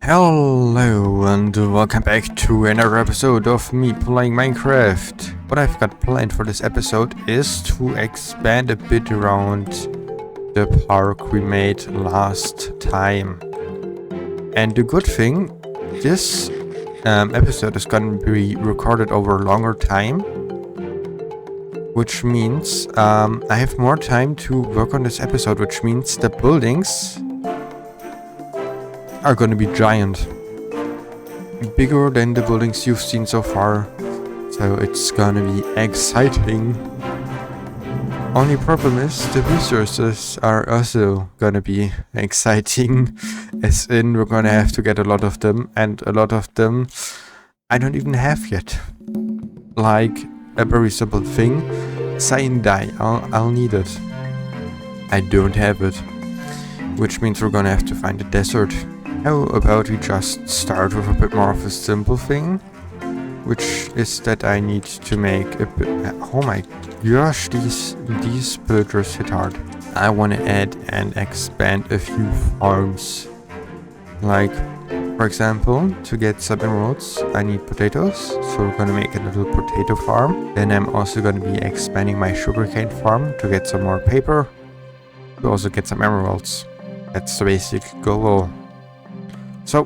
Hello and welcome back to another episode of me playing Minecraft. What I've got planned for this episode is to expand a bit around the park we made last time. And the good thing, this episode is gonna be recorded over a longer time, which means I have more time to work on this episode, which means the buildings are gonna be giant. Bigger than the buildings you've seen so far, so it's gonna be exciting. Only problem is the resources are also gonna be exciting, as in we're gonna have to get a lot of them, and a lot of them I don't even have yet. Like a very simple thing, cyan dye, I'll need it. I don't have it, which means we're gonna have to find a desert. How about we just start with a bit more of a simple thing, which is that I need to make a bit. Oh my gosh, these builders hit hard. I want to add and expand a few farms. Like, for example, to get some emeralds, I need potatoes, so we're gonna make a little potato farm. Then I'm also gonna be expanding my sugarcane farm to get some more paper, to also get some emeralds. That's the basic goal. So,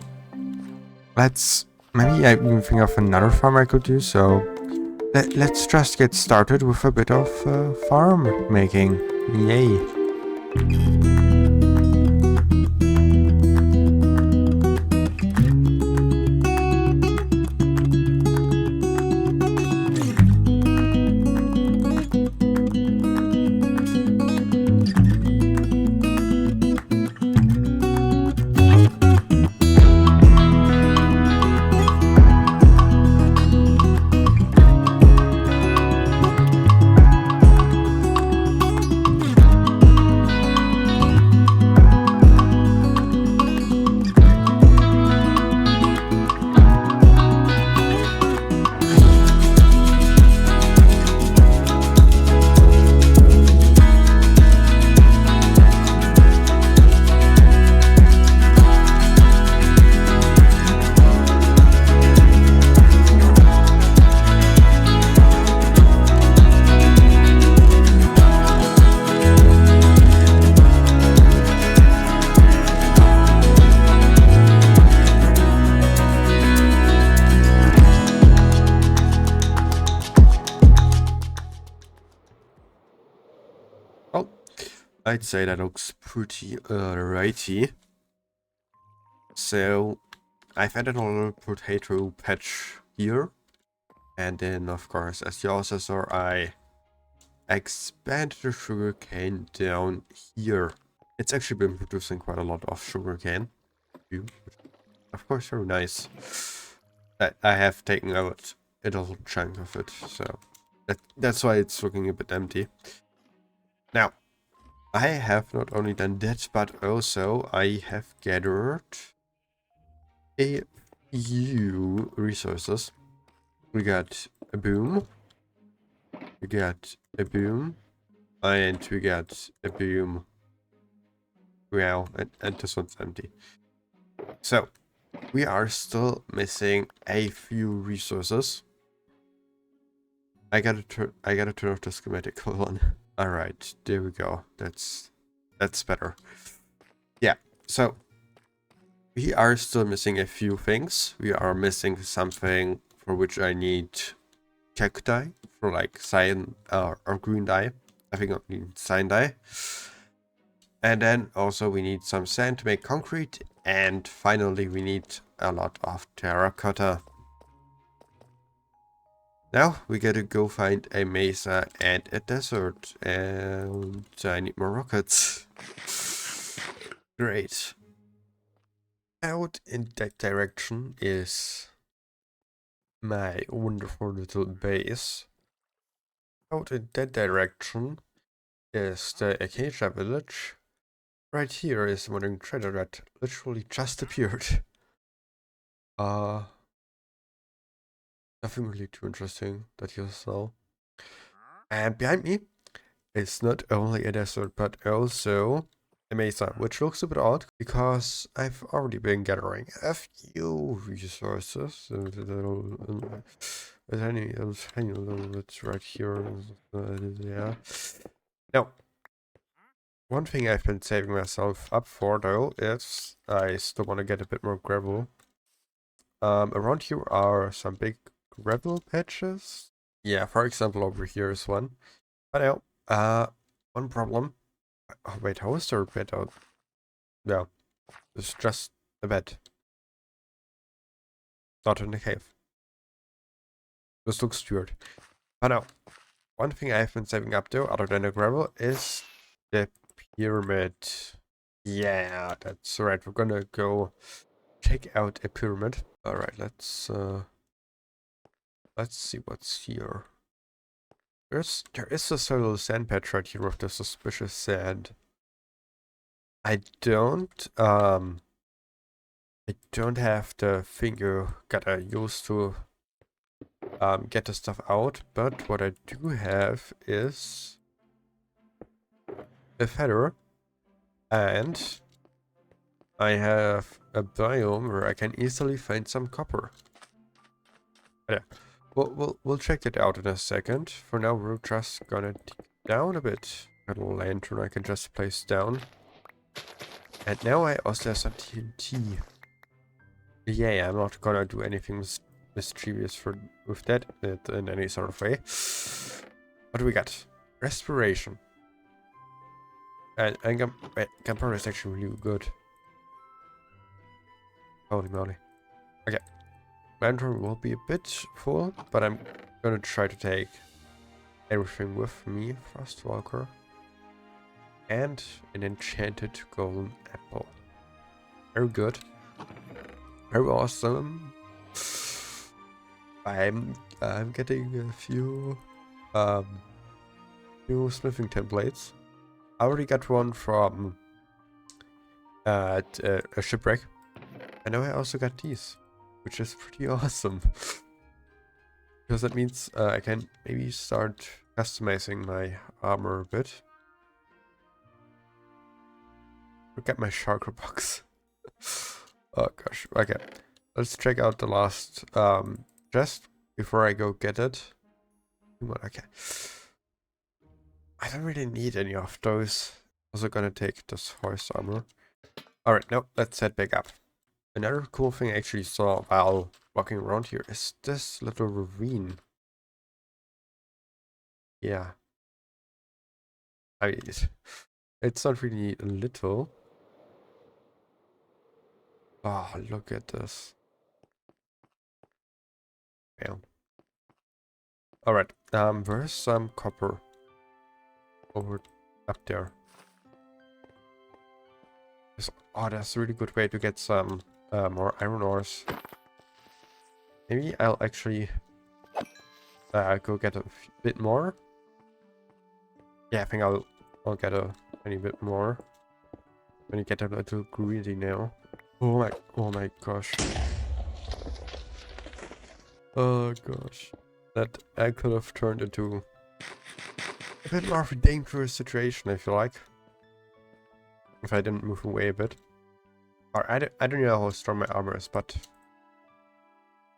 maybe I even think of another farm I could do, so let's just get started with a bit of farm making. Yay. I'd say that looks pretty righty. So I've added a little potato patch here, and then of course, as you also saw, I expanded the sugarcane down here. It's actually been producing quite a lot of sugarcane. Of course, very nice. I have taken out a little chunk of it, so that's why it's looking a bit empty. Now, I have not only done that, but also I have gathered a few resources. We got a boom, we got a boom, and we got a boom. Wow, and this one's empty. So, we are still missing a few resources. I gotta turn off the schematic, hold on. Alright, there we go. That's better. Yeah, so we are still missing a few things. We are missing something for which I need cacti for like cyan or green dye. I think I need cyan dye. And then also we need some sand to make concrete. And finally we need a lot of terracotta. Now we gotta go find a mesa and a desert, and I need more rockets. Great. Out in that direction is my wonderful little base. Out in that direction is the Acacia village. Right here is a modern trader that literally just appeared. Nothing really too interesting that you saw. And behind me is not only a desert, but also a mesa, which looks a bit odd because I've already been gathering a few resources. Tiny little bit right here. Yeah. Now, one thing I've been saving myself up for though is I still want to get a bit more gravel. Around here are some big gravel patches. Yeah, for example, over here is one. But now, one problem. Oh wait, how is there a bed out? No, it's just a bed. Not in the cave. This looks weird. But now, one thing I've been saving up though, other than the gravel, is the pyramid. Yeah, that's right. We're gonna go check out a pyramid. Alright, let's see what's here. There is this little sand patch right here with the suspicious sand. I don't have the thing you gotta use to get the stuff out, but what I do have is a feather, and I have a biome where I can easily find some copper. Yeah, we'll check it out in a second. For now, we're just gonna dig down a bit. Got a lantern I can just place down. And now I also have some TNT. Yeah, I'm not gonna do anything mischievous with that in any sort of way. What do we got? Respiration. And gunpowder is actually really good. Holy moly. Okay. My inventory will be a bit full, but I'm gonna try to take everything with me. Frostwalker. And an enchanted golden apple. Very good. Very awesome. I'm getting a few new smithing templates. I already got one from a shipwreck. And now I also got these, which is pretty awesome. Because that means I can maybe start customizing my armor a bit. Look at my shulker box. Oh gosh. Okay. Let's check out the last chest before I go get it. Okay. I don't really need any of those. Also gonna take this horse armor. Alright, now let's head back up. Another cool thing I actually saw while walking around here is this little ravine. Yeah. I mean, it's not really little. Oh, look at this. Yeah. Alright, where's some copper? Over up there. Oh, that's a really good way to get some more iron ores. Maybe I'll actually go get a bit more. Yeah, I think I'll get a tiny bit more. When you get a little greedy now. Oh my gosh. Oh gosh. That I could have turned into a bit more of a dangerous situation, I feel like. If I didn't move away a bit. Or I don't know how strong my armor is, but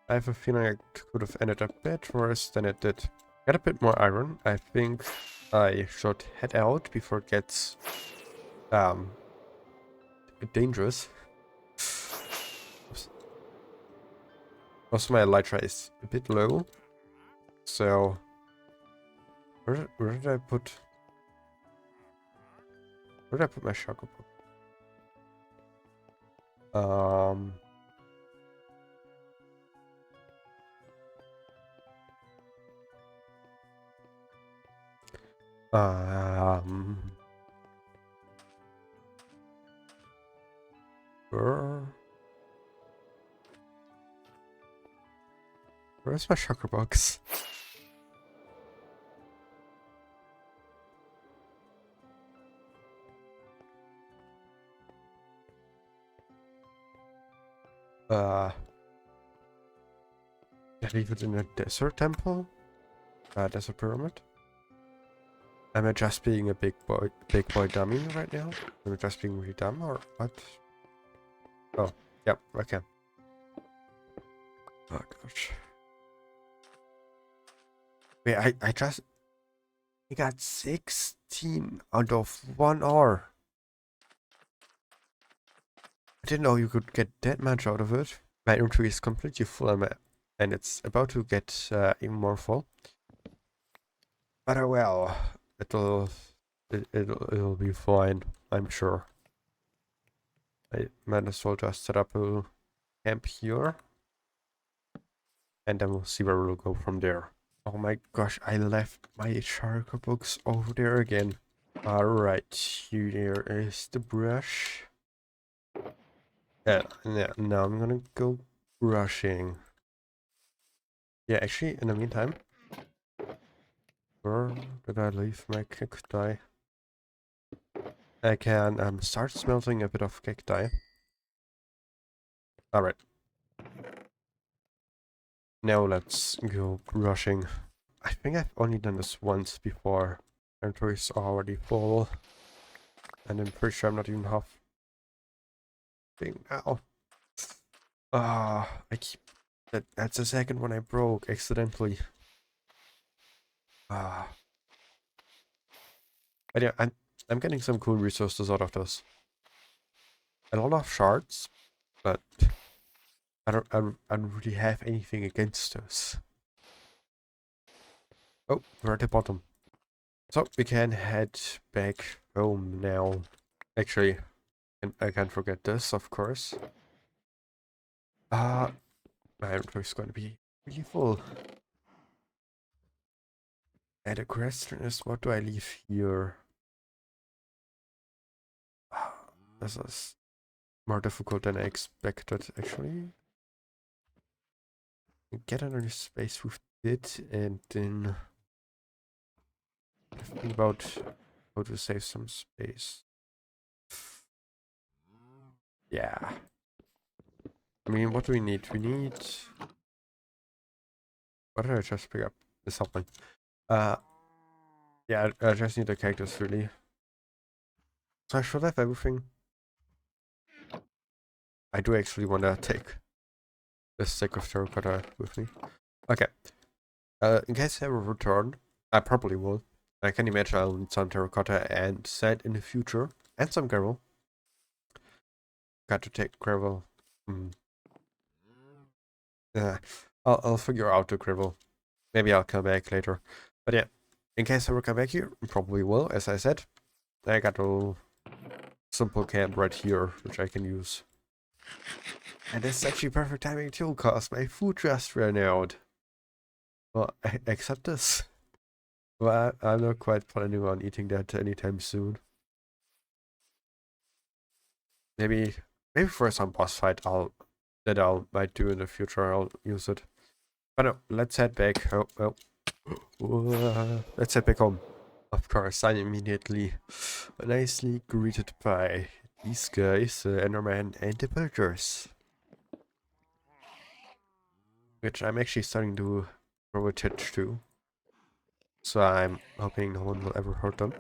I have a feeling it could have ended up a bit worse than it did. Get a bit more iron. I think I should head out before it gets dangerous. Also, my elytra is a bit low, so where did I put my shulker book? Where's my shulker box? Did I leave it in a desert temple? Desert pyramid? Am I just being a big boy dummy right now? Am I just being really dumb or what? Oh, yep, okay. Oh gosh. Wait, I got 16 out of 1 hour. I didn't know you could get that much out of it. My inventory is completely full and it's about to get even more full. But oh well, it'll be fine, I'm sure. I might as well just set up a camp here. And then we'll see where we'll go from there. Oh my gosh, I left my charcoal books over there again. Alright, here is the brush. Yeah, now I'm gonna go brushing. Yeah, actually, in the meantime, where did I leave my cacti? I can start smelting a bit of cacti. Alright. Now let's go brushing. I think I've only done this once before. Inventory is already full. And I'm pretty sure I'm not even half thing now. I keep that's the second one I broke accidentally. But yeah, I'm getting some cool resources out of this. A lot of shards, but I don't really have anything against those. Oh, we're at the bottom. So we can head back home now. Actually, and I can't forget this, of course. My inventory is going to be really full. And the question is, what do I leave here? This is more difficult than I expected, actually. Get another space with it, and then think about how to save some space. Yeah. I mean, what do we need? We need... What did I just pick up? The something. Yeah, I just need a cactus, really. So I should have everything. I do actually want to take this stick of terracotta with me. Okay. In case I ever return, I probably will. I can imagine I'll need some terracotta and sand in the future. And some gravel. Got to take gravel. Yeah, I'll figure out the gravel. Maybe I'll come back later. But yeah, in case I ever come back here, probably will, as I said. I got a simple camp right here, which I can use. And this is actually perfect timing too, cause my food just ran out. Well, except this. Well, I'm not quite planning on eating that anytime soon. Maybe for some boss fight I might do in the future, I'll use it. But no, let's head back. Let's head back home. Of course, I'm immediately nicely greeted by these guys, the Enderman and the villagers. Which I'm actually starting to grow attached to. So I'm hoping no one will ever hurt them.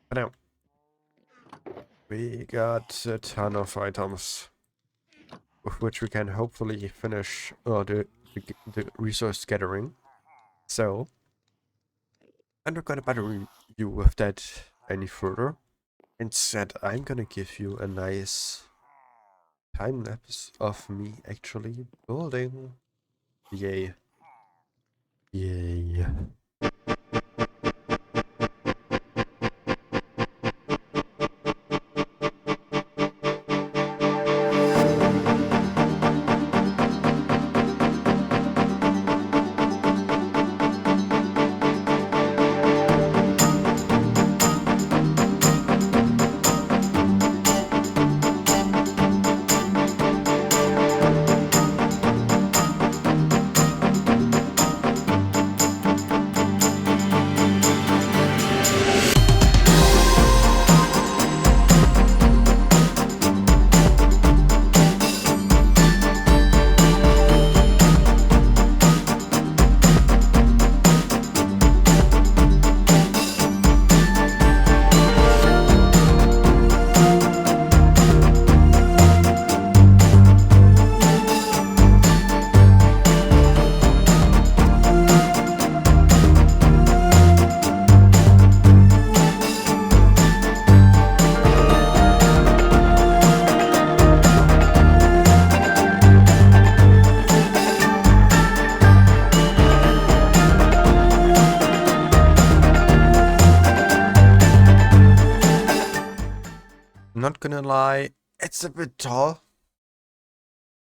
But now, we got a ton of items. With which we can hopefully finish the resource gathering. So, I'm not gonna bother you with that any further. Instead, I'm gonna give you a nice time lapse of me actually building. Yay. Yay. gonna lie. It's a bit tall.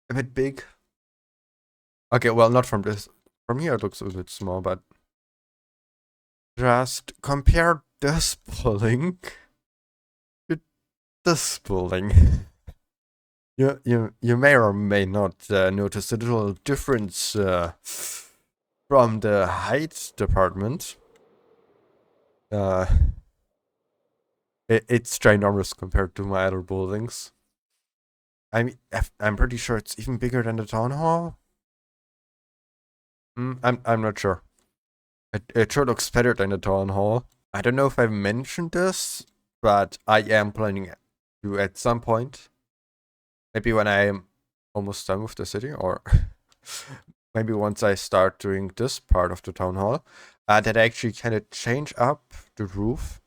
A bit big. Okay, well, not from this. From here it looks a bit small, but just compare this building to this building. You may or may not notice a little difference from the height department. It's ginormous compared to my other buildings. I'm pretty sure it's even bigger than the town hall. I'm not sure. It sure looks better than the town hall. I don't know if I mentioned this, but I am planning to at some point, maybe when I am almost done with the city, or maybe once I start doing this part of the town hall, that I actually kind of change up the roof.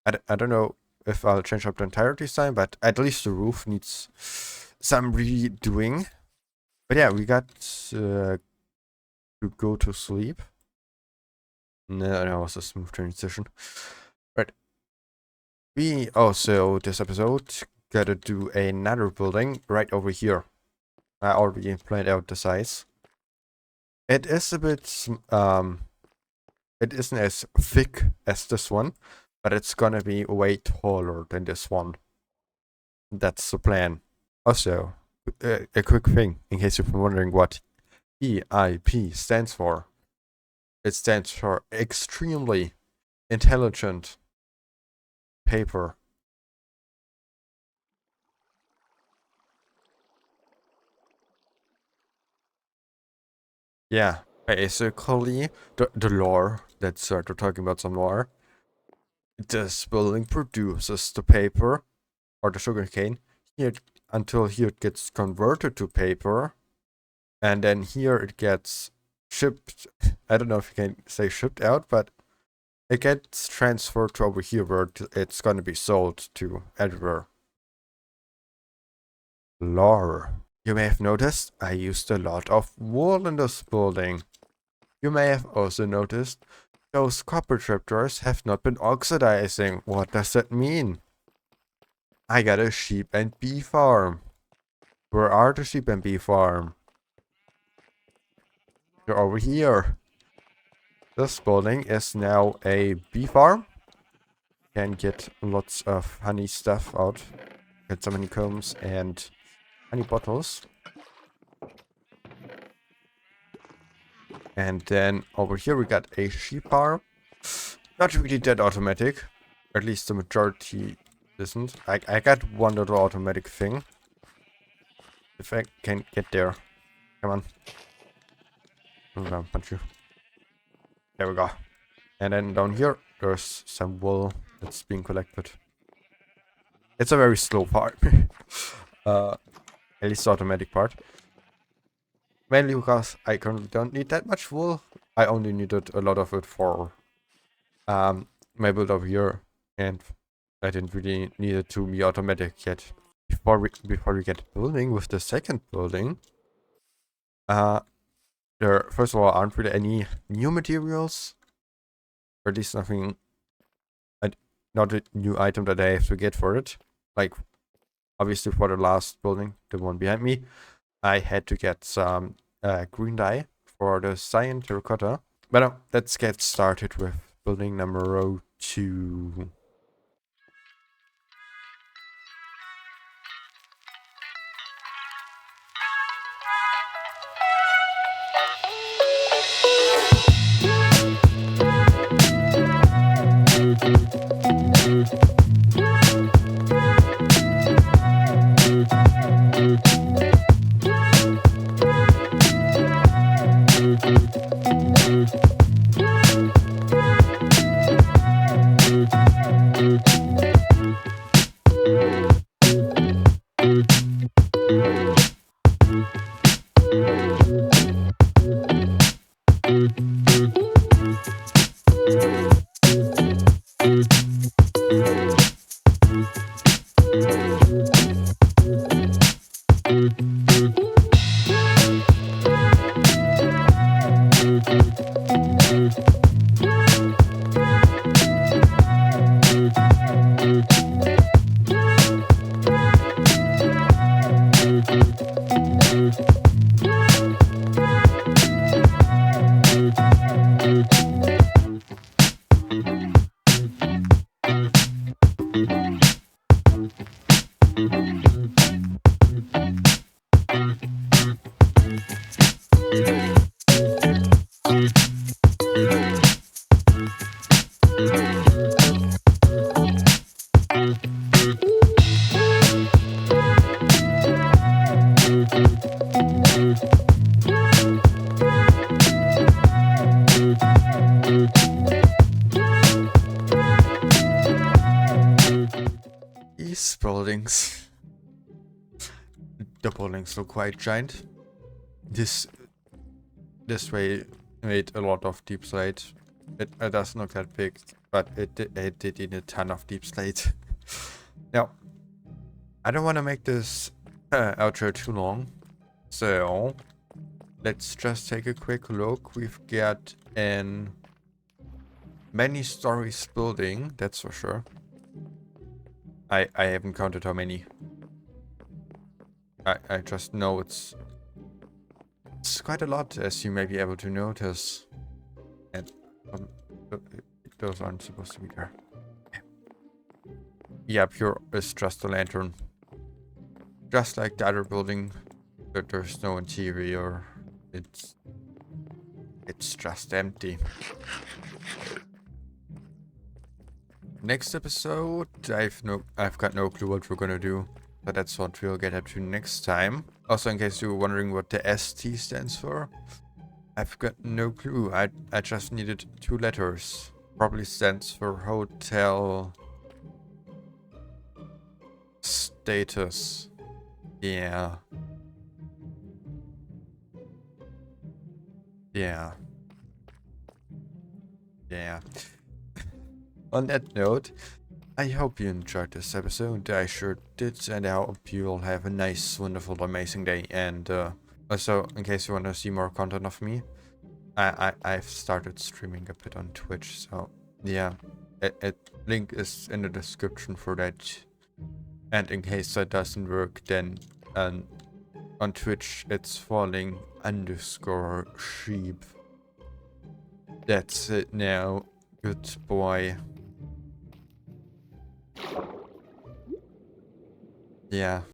I don't know if I'll change up the entire design, but at least the roof needs some redoing. But yeah, we got to go to sleep. No, that was a smooth transition. Right. We also, this episode, gotta do another building right over here. I already planned out the size. It is a bit, it isn't as thick as this one, but it's gonna be way taller than this one. That's the plan. Also, a quick thing, in case you've been wondering what EIP stands for. It stands for Extremely Intelligent Paper. Yeah, basically, the lore, that's they're talking about some lore. This building produces the paper, or the sugarcane, here until here it gets converted to paper, and then here it gets shipped. I don't know if you can say shipped out, but it gets transferred to over here where it's gonna be sold to everywhere. Lore. You may have noticed I used a lot of wool in this building. You may have also noticed those copper trapdoors have not been oxidizing. What does that mean? I got a sheep and bee farm. Where are the sheep and bee farm? They're over here. This building is now a bee farm. Can get lots of honey stuff out. Get some honeycombs and honey bottles. And then over here we got a sheep farm. Not really that automatic. At least the majority isn't. I got one little automatic thing. If I can get there. Come on. I'm gonna punch you. There we go. And then down here, there's some wool that's being collected. It's a very slow part. At least the automatic part. Mainly because I currently don't need that much wool. I only needed a lot of it for my build over here. And I didn't really need it to be automatic yet. Before we get building with the second building, there first of all aren't really any new materials, or at least nothing, not a new item that I have to get for it. Like obviously for the last building, the one behind me, I had to get some green dye for the cyan terracotta. But let's get started with building number 2. These buildings. The buildings look quite giant. This way made a lot of deep slate. It doesn't look that big, but it did eat a ton of deep slate. Now, I don't want to make this outro too long, so let's just take a quick look. We've got an many stories building, that's for sure. I haven't counted how many. I just know it's quite a lot, as you may be able to notice. And those aren't supposed to be there. Yeah, pure is just a lantern. Just like the other building, but there's no interior. It's just empty. Next episode, I've got no clue what we're gonna do, but that's what we'll get up to next time. Also, in case you were wondering what the ST stands for, I've got no clue. I just needed 2 letters. Probably stands for hotel status. Yeah. Yeah. Yeah. On that note, I hope you enjoyed this episode. I sure did, and I hope you'll have a nice, wonderful, amazing day. And also, in case you want to see more content of me, I've started streaming a bit on Twitch. So yeah, link is in the description for that. And in case that doesn't work, then on Twitch it's falling_sheep. That's it now. Good boy. Yeah.